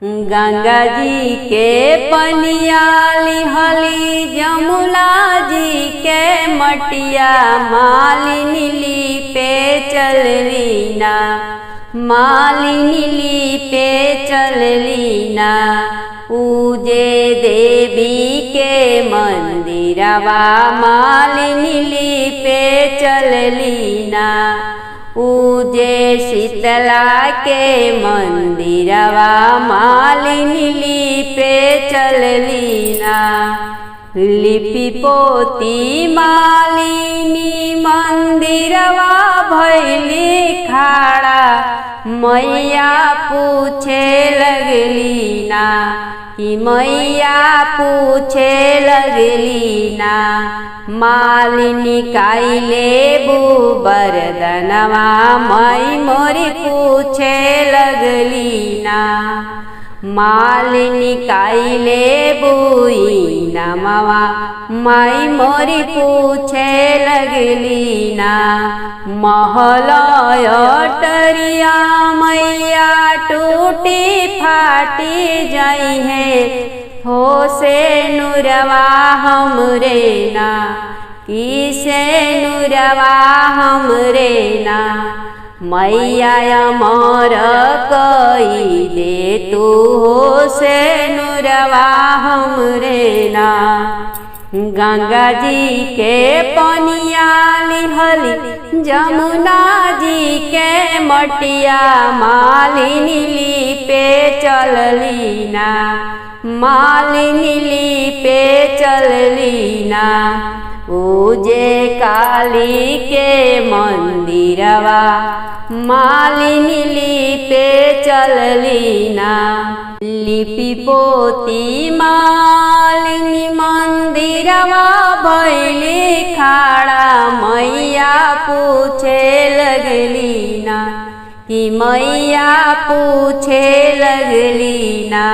गंगा जी के पनिया लिहली जमुना जी के मटिया मालिनी ली पे चलली ना, मालिनी ली पे चलली ना। पूजे देवी के मंदिरवा मालिनी ली पे चलली ना। पूजे शीतला के मंदिरवा मालिनी ली पे चलली ना। लिपि पोती मालिनी मंदिरवा भैली खाड़ा, मैया पूछे लगली ना, कि मैया पूछे लगली ना। मालिनी काइले बू बरदनवा मई मोरी पूछे लगली ना। मालिनी काइले बुई नमवा माई मोरी पूछे लगली ना। महलय टरिया मैया टूटी फाटी जाई है, हो से नुरवा हमरे ना, किसे नुरवा हमरे ना। मैया अमर कई दे तू, हो से नुरवा हमरे ना। गंगा जी के पनिया लिहली जमुना जी के मटिया मालिनी ली पे चलली ना, मालिनी ली पे चलली ना। पूजे काली के मंदिरवा मालिनी ली पे चलली ना। लिपि पोती मालिनी मंदिरवा भैली खाड़ा, मैया पूछे लगली ना, कि मैया पूछे लगली ना।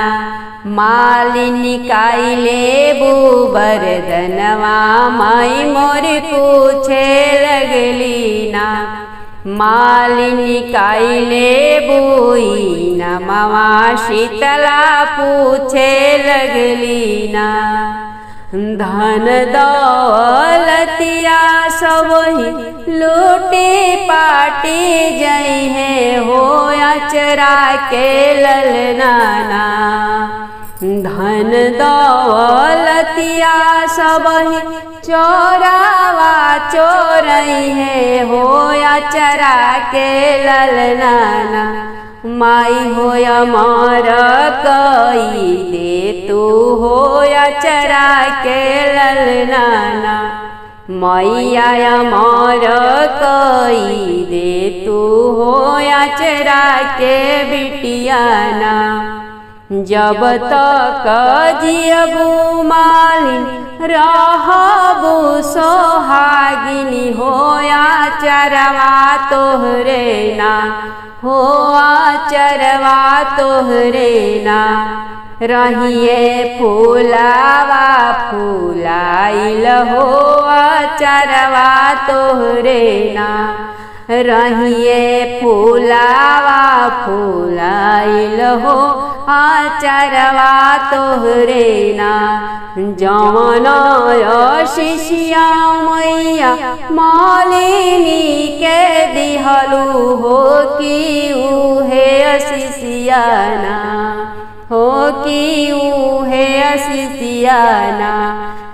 मालिनी काइले बू बरदनवा माई मोरी पूछे लगली ना। मालिनी काइले बुई नमवा शीतला पूछे लगली ना। धन दौलतिया सबही लूटी पाटी जई है, हो अचरा के ललनाना। धन दौलतिया सबही चोरावा चोरई है, हो अचरा के ललनाना। माई हो अमर कई दे तू, हो अचरा के ललनाना। मैया अमर कई दे तू, हो अचरा के बिटियाना। जब तक जियबू मालिनी रहबू सोहागिनी, हो आचरवा तोहरे ना, हो आचरवा तोहरे ना। रहिए फूलावा फूलाइल, हो आचरवा तोहरे ना। रहिए फूलावा फूलाइल, हो आचरवा तोहरे ना। जवन शिष्या मैया मालिनी के दिहलू, हो कि उहे शिष्याना, हो कि उहे शिष्याना।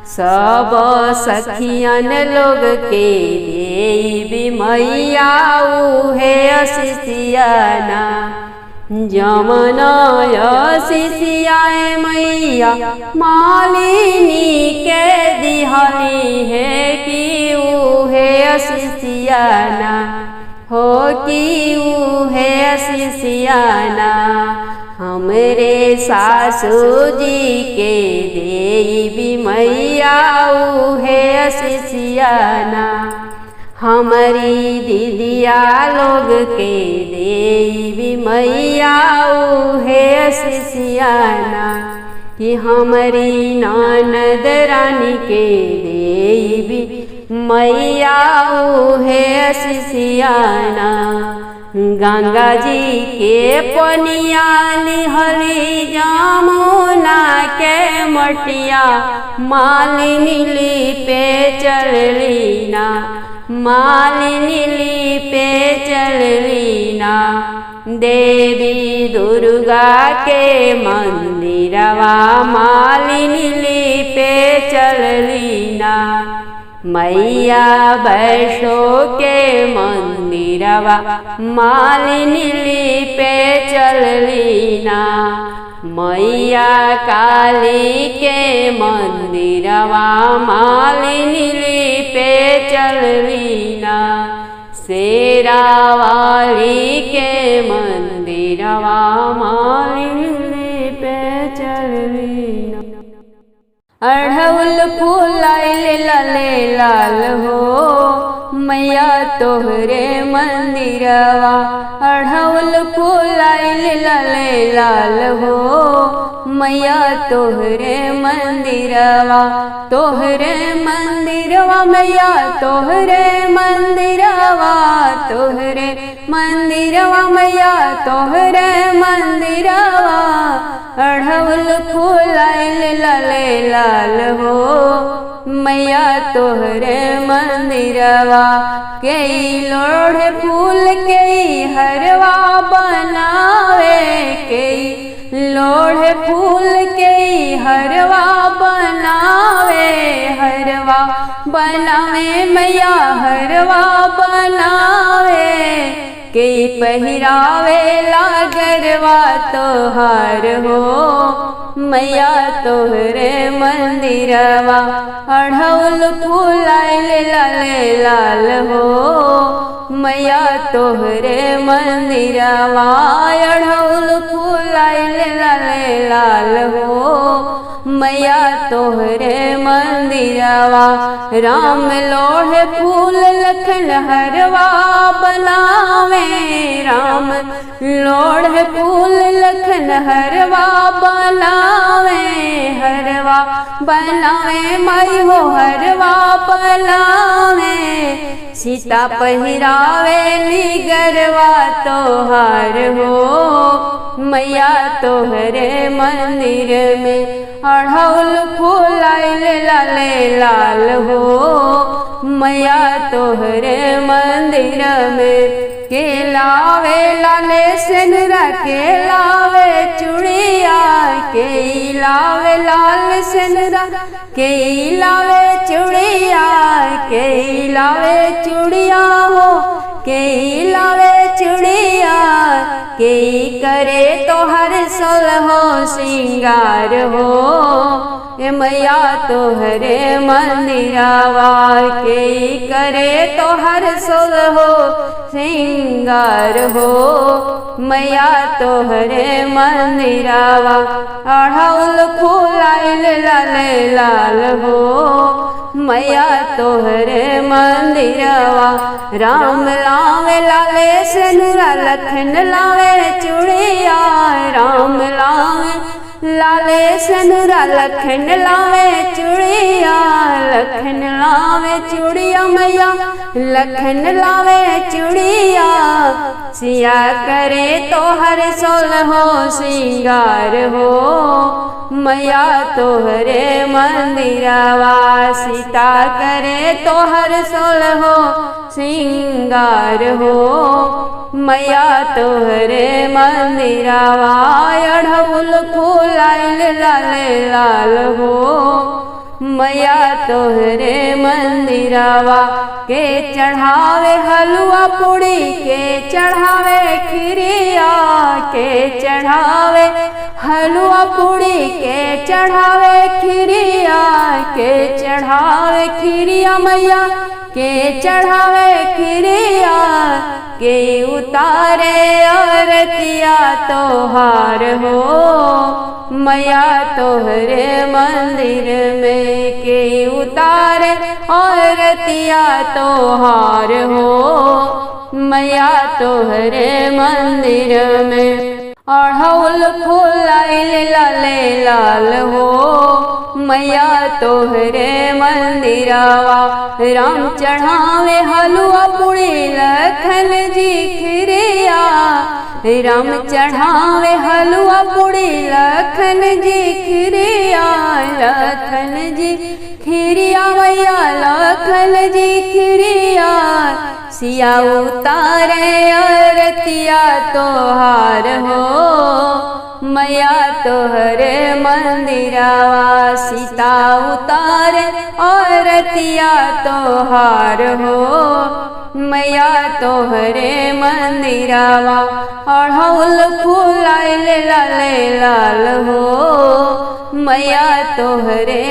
सब सखियन लोग के देवी मैया उहे शिष्याना। जमनय शिष्याए मैया मालिनी के दिहली है, कि उहे शिष्याना, हो कि उहे शिष्याना। हमरे सासू जी के देवी मैया उहे शिष्याना। हमारी दीदिया लोग के देवी मैया उहे शिष्याना। कि हमारी ननद रानी के देवी मैया उहे शिष्याना। गंगा जी के पनिया लिहली जमुना के मटिया मालिनी पे चलली ना, मालिनी पे चलली ना। देवी दुर्गा के मंदिरवा मालिनी पे चलली ना। मैया वैष्णो के मंदिरवा मालिनी पे चलली ना। मैया काली के मंदिरवा मालिनी पे चलली ना। शेरा वाली के मंदिरवा मालिनी पे चलली ना। अढ़उल फूल आइल लाले लाल हो मैया तोहरे मंदिरवा। अढ़उल फूल आइल लाले लाल हो मैया तोहरे मंदिरवा। तोहरे मंदिरवा मैया तोहरे मंदिरवा। तोहरे मंदिरवा मैया तोहरे मंदिरवा। अढ़उल फूल आइल लाले लाल हो मैया तोहरे मंदिरवा। कई लोढ़े फूल कई हरवा बनावे। कई लोढ़े फूल कई हरवा बनावे। हरवा बनावे मैया हरवा बनावे। कई पहिरावे लागरवा तोहार हो मैया तोहरे मंदिरवा। अढ़उल फूल आइल लाले लाल हो मैया तोहरे मंदिरवा। अढ़उल फूल आइल लाले लाल हो मैया तोहरे मंदिरवा। राम लोढ़े फूल लखन हरवा बनावे। राम लोढ़े फूल लखन हरवा बनावे। हरवा बनावे माई हो हरवा बनावे। सीता पहिरावे ली गरवा तोहार हो मैया तोहरे मंदिर में। अढ़उल फूल आइल लाले लाल हो मैया तोहरे मंदिर में। के लावे लाले सिंदूरा के लावे चूड़िया। के लावे लाल सिंदूरा के लावे चूड़िया। के लावे चूड़िया हो के लावे चूड़िया। के करे तोहर सोलहो सिंगार हो ए मैया तोहरे मंदिरवा। के करे तोहर सोलहो सिंगार हो मैया तोहरे मंदिरवा। अढ़उल फूल आइल लाले लाल हो मैया तोहरे मंदिरवा। राम लावे लाले सिंदूरा लखन लावे चूड़िया। राम लावे लाले सिंदूरा लखन लावे चूड़िया। लखन लावे चूड़िया मैया लखन लावे चूड़िया। सिया करे तोहर सोलहो सिंगार हो मैया तोहरे मंदिरवा। सीता करे तोहर सोलहो सिंगार हो मैया तोहरे मंदिरवा। अढ़उल फूल आइल लाले लाल हो मैया तोहरे मंदिरवा। के चढ़ावे हलवा पूड़ी के चढ़ावे खीरिया। के चढ़ावे हलवा पूड़ी के चढ़ावे खीरिया। के चढ़ावे खीरिया मैया के चढ़ावे खीरिया। के उतारे आरतिया तोहार हो मैया तोहरे मंदिर में। के उतारे आरतिया तोहार हो मैया तोहरे मंदिर में। अढ़उल फूल आइल लाले लाल हो मैया तोहरे मंदिरवा राम चढ़ावे हलवा पूड़ी लखन जी खिरिया राम चढ़ावे हलवा पूड़ी लखन जी खिरिया लखन जी खिरिया मैया लखन जी खिरिया सिया उतारे अरतिया तोहार हो मैया तोहरे मंदिरवा सीता उतारे औरतिया तोहार हो मैया तोहरे मंदिरवा अढ़ौल फूल लाले लाल हो मैया तोहरे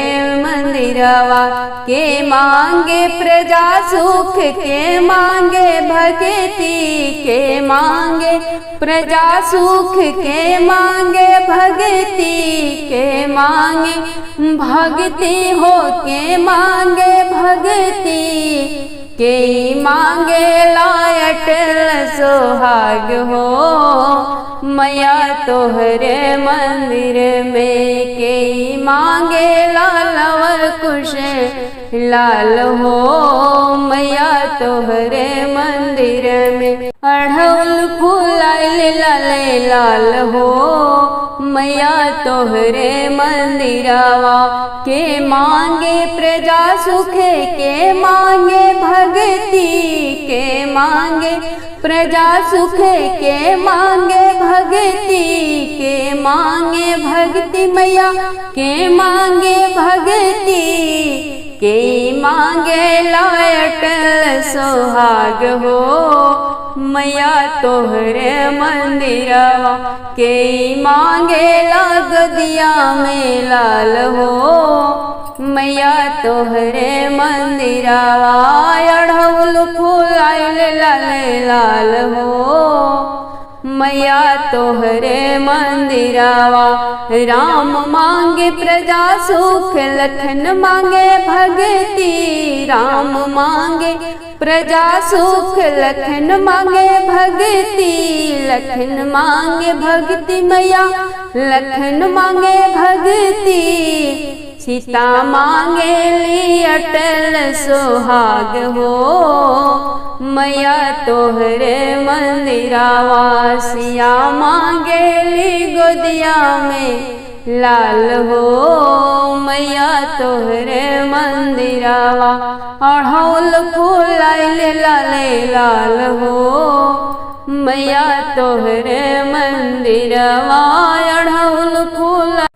मंदिरवा के मांगे प्रजा सुख के मांगे भक्ति के मांगे प्रजा सुख के मांगे भक्ति के मांगे भक्ति हो के मांगे भक्ति के मांगे लायटल सोहाग हो मैया तोहरे मंदिर में के मांगे लालवर कुश लाल हो मैया तोहरे मंदिर में अढ़ौल फूल लाले लाल हो मैया तोहरे मंदिरवा के मांगे प्रजा सुख के मांगे भक्ति के मांगे प्रजा सुख के मांगे भक्ति के मांगे भक्ति मैया के मांगे भक्ति के मांगे लायटल सोहाग हो मैया तोहरे मंदिरवा के मांगे लागदिया में लाल हो मैया तोहरे मंदिरवा अढ़ौल फूल लाले लाल हो मैया तोहरे मंदिरवा राम मांगे प्रजा सुख लखन मांगे भक्ति राम मांगे प्रजा सुख लखन मांगे भक्ति लखन मांगे भक्ति मैया लखन मांगे भक्ति सीता मांगे ली अटल सोहाग हो मैया तोहरे मंदिरवा सिया मांगे ली गोदिया में लाल हो मैया तोहरे मंदिरवा अढ़ौल फूल लाले लाल हो मैया तोहरे मंदिरवा अढ़ौल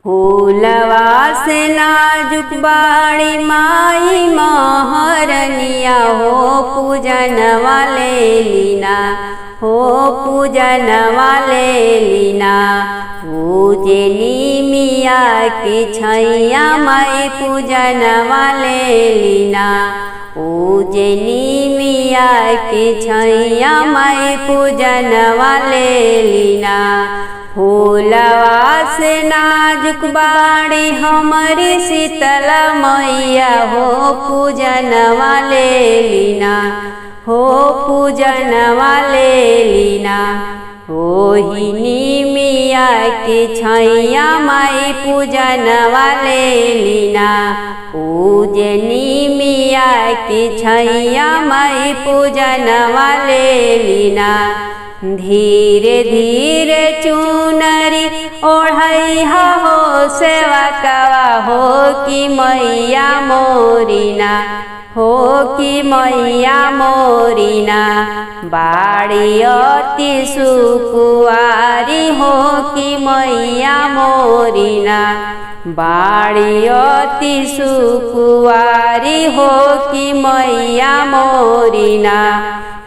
फूलवा से नाजुक बाड़ी माई महरनिया हो पूजन वाले लीना हो पूजन वाले लीना पूजनी मिया की छैया माई पूजन वाले लीना पूजनी मिया की छैया माई पूजन वाले लीना फूलवा से नाजुक बाड़ी हमारी शीतल मैया हो पूजन वाले लीना हो पूजन वाले लीना ओहिनी मिया की छैया माई पूजन वाले लीना पूजनी मिया की छैया माई पूजन वाले लीना धीरे धीरे चुनरी ओढ़ैहा हो सेवा कवा हो कि मैया मोरीना हो कि मैया मोरीना बाड़ी अति सुकुआरी हो कि मैया मोरीना बाड़ी अति सुकुआरी हो कि मैया मोरीना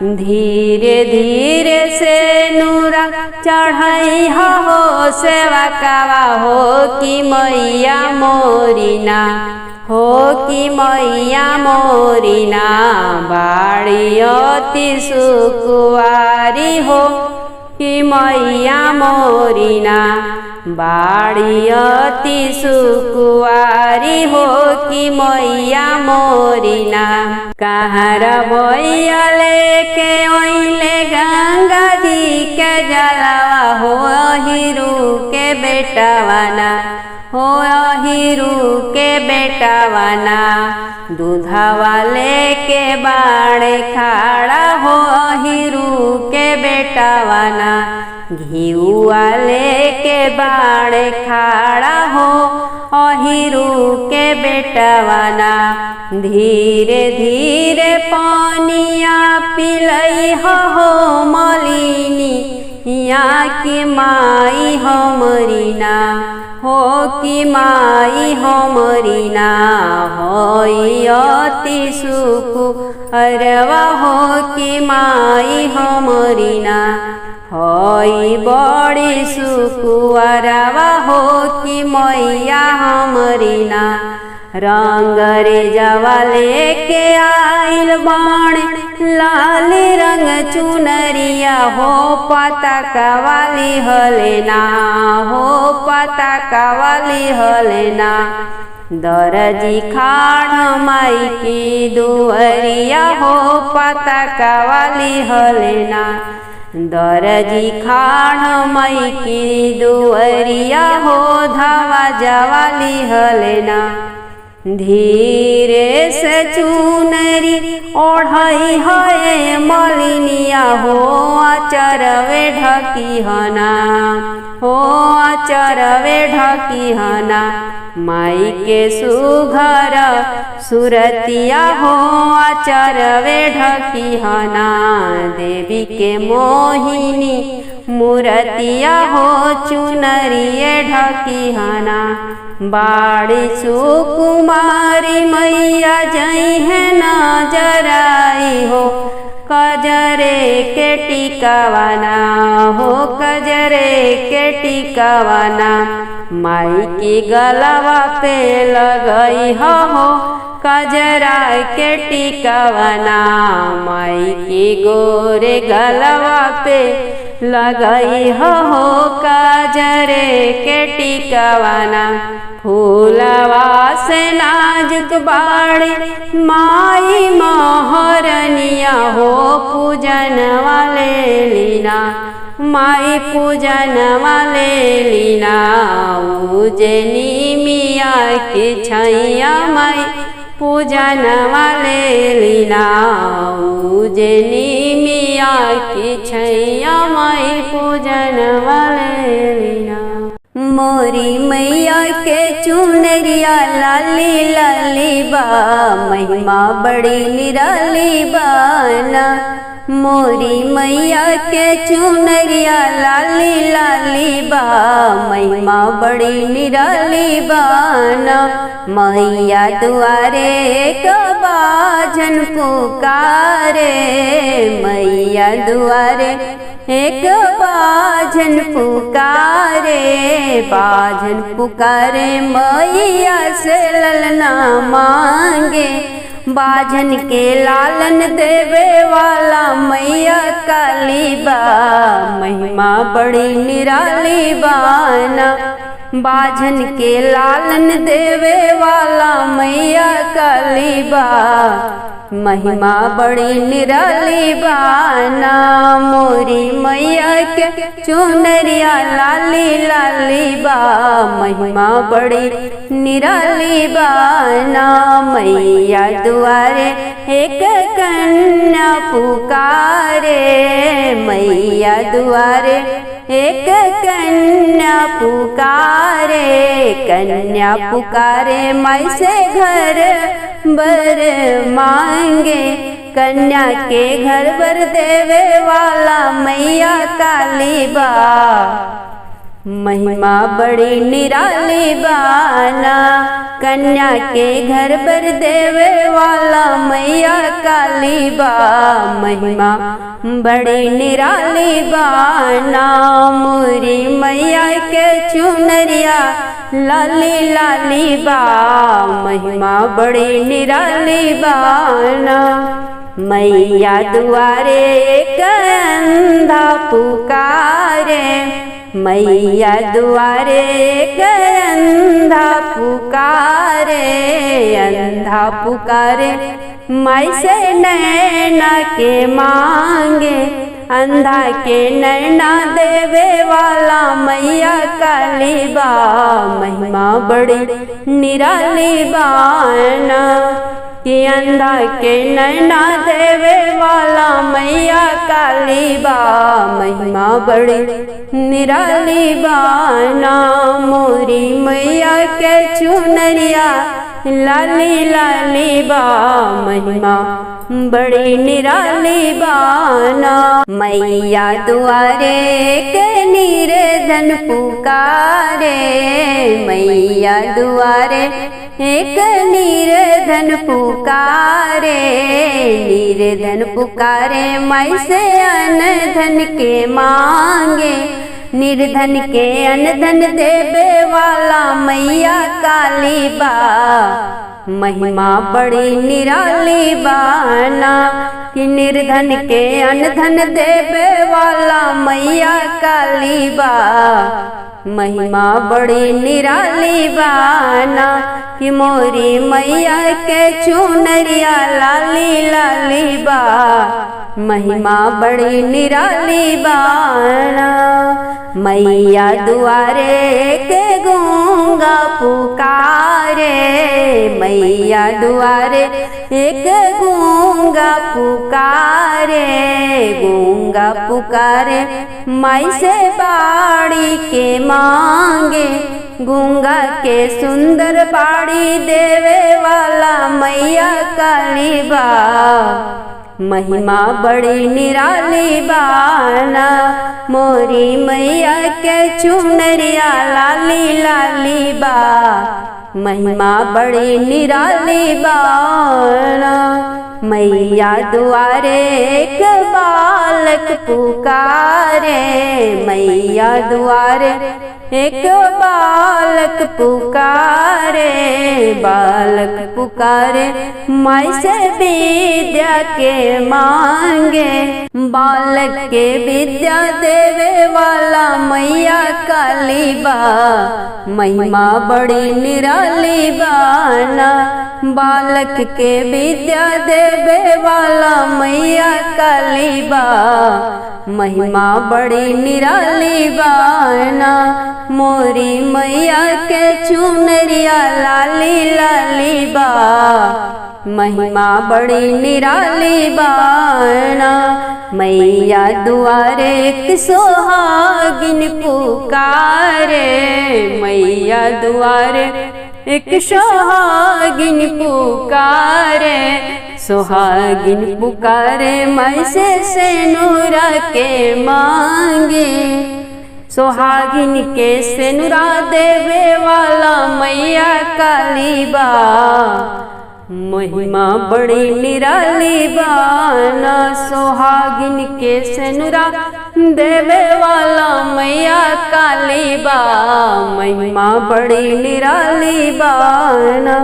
धीरे धीरे से नूरा चढ़ाई हो सेवा कवा हो कि मैया मोरीना हो कि मैया मोरीना बाड़ी अति सुकुआरी हो कि मैया मोरीना बाड़ी अति सुकुआरी हो कि मैया मोरीना कहर भैया लेके ओइले गंगा जी के जलवा हो हिरू के बेटवाना हो अहिरू के बेटावाना दूधवा लेके बाड़े खाड़ा हो अहिरू के बेटावाना घिउआ लेके बाड़े खाड़ा हो अहिरू के बेटावाना धीरे धीरे पानिया पिलई हो मलिनी यहाँ की माई हमरी ना हो कि माई हमरी ना होई अति सुख अरवा हो कि माई हमरी ना होई बड़ी सुख अरवा हो कि मैया हमरी ना रंग रे जवा लेके आइल बाण लाल रंग चुनरिया हो पता कवाली हलेना हो पता कवाली हलेना दरजी खाड़ माई की दुअरिया हो पता कवाली हलेना दरजी खाड़ माई की दुअरिया हो धावा जवाली हलेना धीरे से चुनरी ओढ़ई है मलिनिया हो अचरवे ढकी हना हो अचरवे ढकी हना माई के सुघर सुरतिया हो अचरवे ढकी हना देवी के मोहिनी मूर्तिया हो चुनरिए ढकी हना बाड़ी सुकुमारी मैया जई है नजराई हो कजरे के टिकावाना हो कजरे के टिकावाना माई की गलवा पे लगई हो कजरा के टिकावाना माई की गोरे गलवा पे लगई हो कजरे के टिकावाना फूलवा से नाजुक बाड़ी माई महरनिया हो पूजन वाले लीना माई पूजन वाले लीना उजनी मिया की छैया माई पूजन वाले लीना उजनी मिया की छैया माई पूजन वाले लीना मोरी मैया के चुनरिया लाली लाली बा महिमा बड़ी निराली बाना मोरी मैया के चुनरिया लाली लाली बा महिमा बड़ी निराली बाना मैया दुआरे एक बाजन पुकारे मैया दुआरे एक बाजन पुकारे बाजन पुकारे मैया से ललना मांगे बाजन के लालन देवे वाला मैया काली बा महिमा बड़ी निराली बाना बाजन के लालन देवे वाला मैया काली बा महिमा बड़ी निराली बाना मोरी मैया के चुनरिया लाली लाली बा महिमा बड़ी निराली बाना मैया दुआरे एक कन्या पुकारे मैया दुआरे एक कन्या पुकारे कन्या पुकारे माई से घर बर मांगे कन्या के घर बर देवे वाला मैया काली बा महिमा बड़ी निराली बाना कन्या के घर बर देवे वाला मैया काली बा महिमा बड़ी निराली बाना मोरी मैया के चुनरिया लाली लाली बा महिमा बड़ी निराली बाना मैया दुआरे एक अंधा पुकारे मैया दुआरे एक अंधा पुकारे अंधा पुकारे माई से नैना के मांगे अंधा के नैना देवे वाला मैया काली बा महिमा बड़ी निराली बाना। कि अंधा के नैना देवे वाला मैया काली बा, महिमा बड़ी निराली बाना। मोरी मैया के चुनरिया लाली लाली बा, महिमा बड़ी निराली बाना। मैया दुआरे के निर्धन पुकारे, मैया दुआरे एक निर्धन पुकारे, निर्धन पुकारे माई से अनधन के मांगे। निर्धन के अनधन देवे वाला मैया काली बा, महिमा बड़ी निराली बाना। कि निर्धन के अनधन देवे वाला मैया काली बा, महिमा बड़ी निराली बाना। कि मोरी मैया के चुनरिया लाली लाली बा, महिमा बड़ी निराली बाना। मैया दुआरे के गूंगा पुकारे, मैया दुआरे एक गूंगा पुकारे, गूंगा पुकारे माई से बाड़ी के मांगे। गूंगा के सुंदर बाड़ी देवे वाला मैया काली बा, महिमा बड़ी निराली बाना। मोरी मैया के चुनरिया लाली लाली बा, महिमा बड़ी निराली बाना। मैया दुआरे एक बालक पुकारे, मैया दुआरे एक बालक पुकारे, बालक पुकारे माई से विद्या के मांगे। बालक के विद्या देवे वाला मैया काली बा, महिमा बड़ी निराली बाना। बालक के विद्या देवे वाला मैया काली बा, महिमा बड़ी निराली बाना। मोरी मैया के चुनरिया लाली लाली बा, महिमा बड़ी निराली बाना। मैया दुआरे एक सोहागिन पुकारे, मैया दुआरे एक सोहागिन पुकारे, सोहागिन पुकारे माई से सेनुरा के मांगे। सोहागिन के सेनुरा देवे वाला मैया काली बा, महिमा बड़ी निराली बाना। सोहागिन के सेनुरा देवे वाला मैया काली बा, महिमा बड़ी निराली बाना।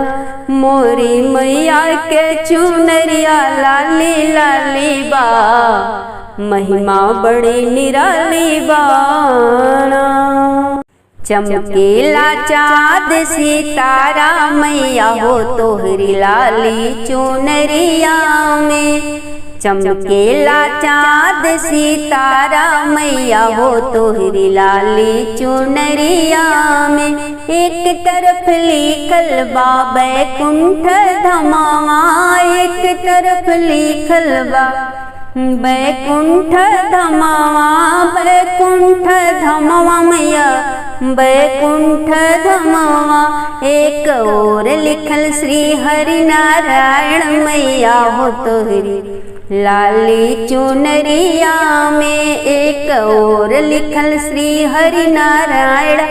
मोरी मैया के चुनरिया लाली लाली बा, महिमा बड़ी निराली बाना। चमकेला चाँद सितारा मैया हो तोहरी लाली चुनरिया में। चमकेला चाँद सितारा मैया हो तोहरी लाली चुनरिया में। एक तरफ लिखल बा बैकुंठ धमावा, एक तरफ लिखल बा बैकुंठ धमावा, बैकुंठ धमावा मैया बैकुंठ धमावा। एक और लिखल श्री हरि नारायण मैया हो तोहरी लाली चुनरिया में। एक और लिखल श्री हरि नारायण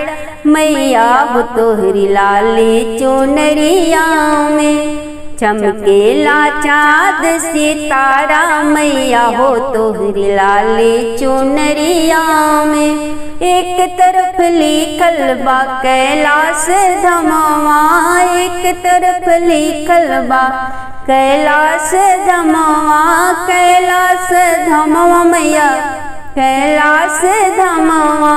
मैया हो तोहरी लाली चुनरिया में। चमकेला चाँद सितारा मैया हो तोहरी लाली चुनरिया में। एक तरफ लिखल बा कैलाश धमावा, एक तरफ लिखल बा कैलाश धमावा, कैलाश धमावा मैया कैलाश धमावा।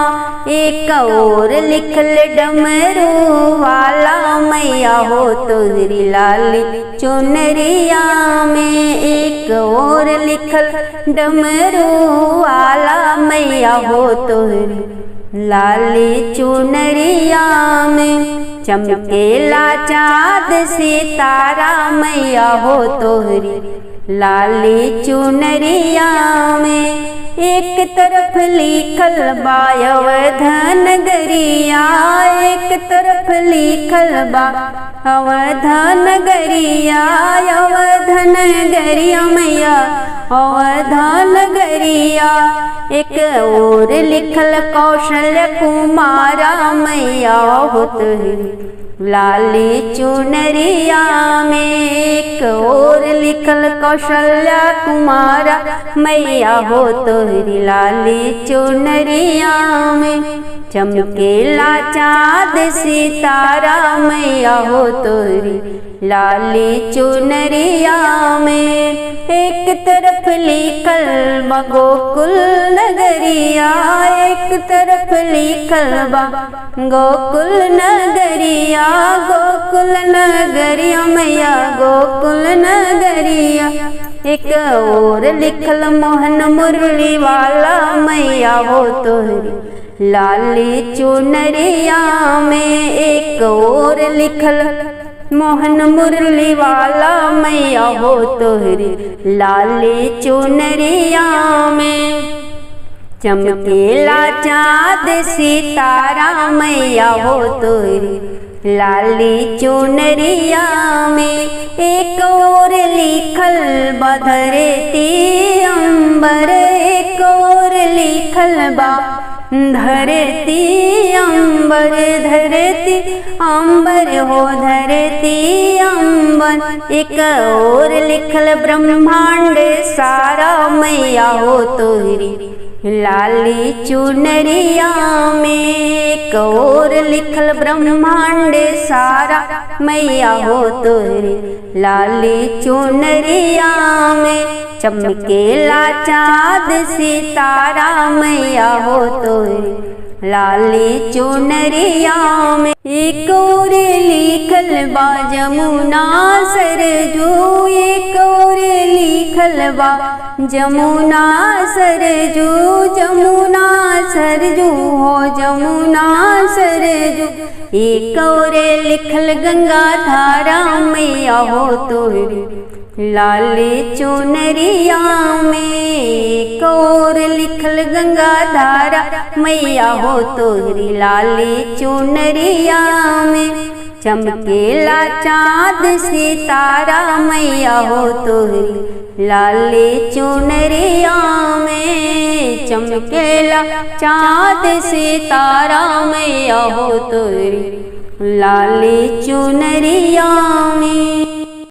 एक और लिखल डमरू वाला मैया हो तोहरी लाली चुनरिया में। एक और लिखल डमरू वाला मैया हो तोहरी लाली चुनरिया में चमकेला चाँद सितारा मैया हो तोहरी लाली चुनरिया में। एक तरफ लिखल बा अवधन गरिया, एक तरफ लिखल बा अवधन गरिया, अवधन गरिया मैया अवधन गरिया। एक और लिखल कौशल्य कुमारा मैया हो तोहरी लाली चुनरिया में। एक और लिखल कौशल्या कुमारा मैया हो तोहरी लाली चुनरिया में। चमकेला चाँद सितारा मैया हो तोहरी लाली चुनरिया में। एक तरफ लिखल बा गोकुल नगरिया, एक तरफ लिखल बा गोकुल नगरिया, गोकुल नगरिया मैया गोकुल नगरिया। एक और लिखल मोहन मुरली वाला मैया हो तोहरी लाली चुनरिया में। एक और लिखल मोहन मुरली वाला मैया हो तोहरी लाली चुनरिया में। चमकेला चाँद सितारा मैया हो तोहरी लाली चुनरिया में। एक और लिखल बा धरती अंबर, एक और लिखल बा धरती अंबर, धरती अंबर हो धरती अंबर। एक और लिखल ब्रह्मांड सारा मैया हो तोहरी लाली चुनरिया में। एक और लिखल ब्रह्मांड सारा मैया हो तोहरी लाली चुनरिया में। चमकेला चाँद सितारा मैया हो तोहरी लाली चुनरिया में। एक और लिखल बा जमुना सरजू, एक और लिखल बा जमुना सरजू, जमुना सरजू हो जमुना सरजू। एक और लिखल गंगा धारा मैया हो तोहरी लाली चुनरिया में। एक और लिखल गंगा धारा मैया हो तोहरी लाली चुनरिया में। चमकेला चाँद सितारा मैया हो तोहरी लाली चुनरिया में। चमकेला चाँद सितारा मैया हो तोहरी लाली चुनरिया में।